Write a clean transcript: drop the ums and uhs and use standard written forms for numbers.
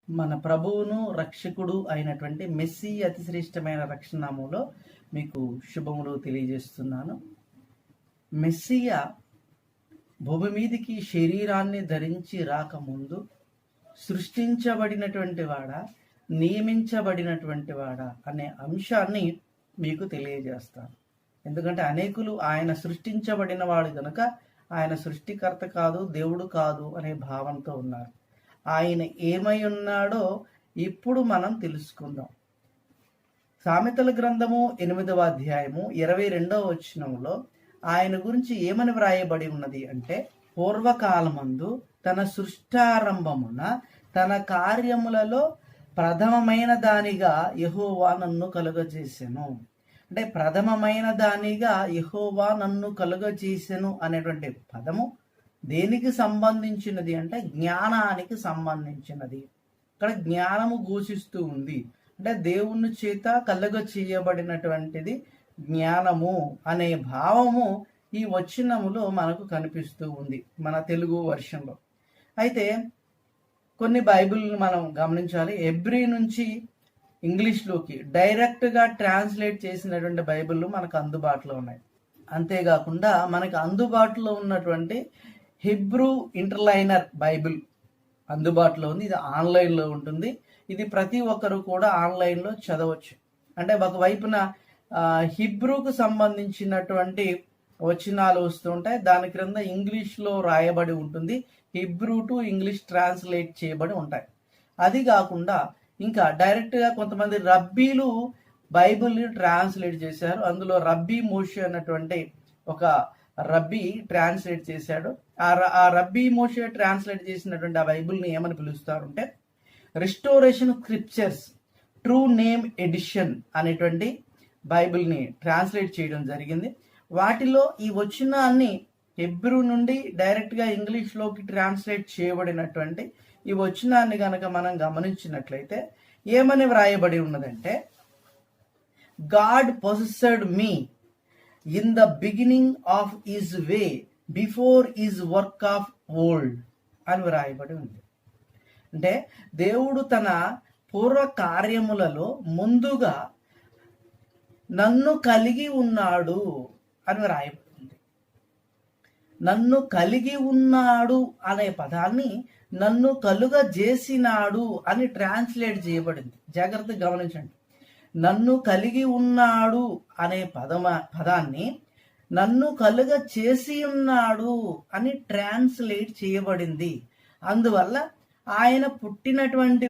మన ప్రభువును రక్షకుడు అయినటువంటి మెస్సీ అతి శ్రేష్టమైన రక్షణములో మీకు శుభములు తెలియజేస్తున్నాను. మెస్సియా భూమి మీదికి శరీరాన్ని ధరించి రాకముందు సృష్టించబడినటువంటి వాడా, నియమించబడినటువంటి వాడా అనే అంశాన్ని మీకు తెలియజేస్తాను. ఎందుకంటే అనేకులు ఆయన సృష్టించబడిన వాడు కనుక ఆయన సృష్టికర్త కాదు, దేవుడు కాదు అనే భావంతో ఉన్నారు. ఆయన ఏమై ఉన్నాడో ఇప్పుడు మనం తెలుసుకుందాం. సామెతల గ్రంథము 8వ అధ్యాయము 22వ వచనంలో ఆయన గురించి ఏమని వ్రాయబడి ఉన్నది అంటే, పూర్వకాలమందు తన సృష్టారంభమున తన కార్యములలో ప్రథమమైన దానిగా యెహోవా నన్ను కలుగజేసెను. అంటే ప్రథమమైన దానిగా యెహోవా నన్ను కలుగజేసెను అనేటువంటి పదము దేనికి సంబంధించినది అంటే జ్ఞానానికి సంబంధించినది. ఇక్కడ జ్ఞానము ఘోషిస్తూ ఉంది. అంటే దేవుని చేత కలుగ చేయబడినటువంటిది జ్ఞానము అనే భావము ఈ వచనములో మనకు కనిపిస్తూ ఉంది మన తెలుగు వర్షన్లో. అయితే కొన్ని బైబిల్ని మనం గమనించాలి. హెబ్రీ నుంచి ఇంగ్లీష్లోకి డైరెక్ట్గా ట్రాన్స్లేట్ చేసినటువంటి బైబిళ్ళు మనకు అందుబాటులో ఉన్నాయి. అంతేకాకుండా మనకు అందుబాటులో ఉన్నటువంటి హిబ్రూ ఇంటర్లైనర్ బైబిల్ అందుబాటులో ఉంది. ఇది ఆన్లైన్లో ఉంటుంది. ఇది ప్రతి ఒక్కరు కూడా ఆన్లైన్లో చదవచ్చు. అంటే ఒకవైపున హిబ్రూకు సంబంధించినటువంటి వచనాలు వస్తూ ఉంటాయి, దాని క్రింద ఇంగ్లీష్లో రాయబడి ఉంటుంది. హిబ్రూ టు ఇంగ్లీష్ ట్రాన్స్లేట్ చేయబడి ఉంటాయి. అది కాకుండా ఇంకా డైరెక్ట్గా కొంతమంది రబ్బీలు బైబిల్ని ట్రాన్స్లేట్ చేశారు. అందులో రబ్బీ మోషే అన్నటువంటి ఒక రబ్బీ ట్రాన్స్లేట్ చేశాడు. ఆ రబ్బీ మోషే ట్రాన్స్లేట్ చేసినటువంటి ఆ బైబిల్ని ఏమని పిలుస్తారంటే restoration scriptures true name edition అనేటువంటి బైబిల్ని ట్రాన్స్లేట్ చేయడం జరిగింది. వాటిలో ఈ వచనాన్ని హెబ్రూ నుండి డైరెక్ట్గా ఇంగ్లీష్లోకి ట్రాన్స్లేట్ చేయబడినటువంటి ఈ వచనాన్ని కనుక మనం గమనించినట్లయితే ఏమని వ్రాయబడి ఉన్నదంటే, God possessed me in the beginning of his way before his work of old అని వ్రాయబడి ఉంది. అంటే దేవుడు తన పూర్వ కార్యములలో ముందుగా నన్ను కలిగి ఉన్నాడు అని వ్రాయబడి ఉంది. నన్ను కలిగి ఉన్నాడు అనే పదాన్ని నన్ను కలుగజేసినాడు అని ట్రాన్స్లేట్ చేయబడింది. జాగ్రత్తగా గమనించండి. నన్ను కలిగి ఉన్నాడు అనే పదాన్ని నన్ను కలుగ చేసి ఉన్నాడు అని ట్రాన్స్లేట్ చేయబడింది. అందువల్ల ఆయన పుట్టినటువంటి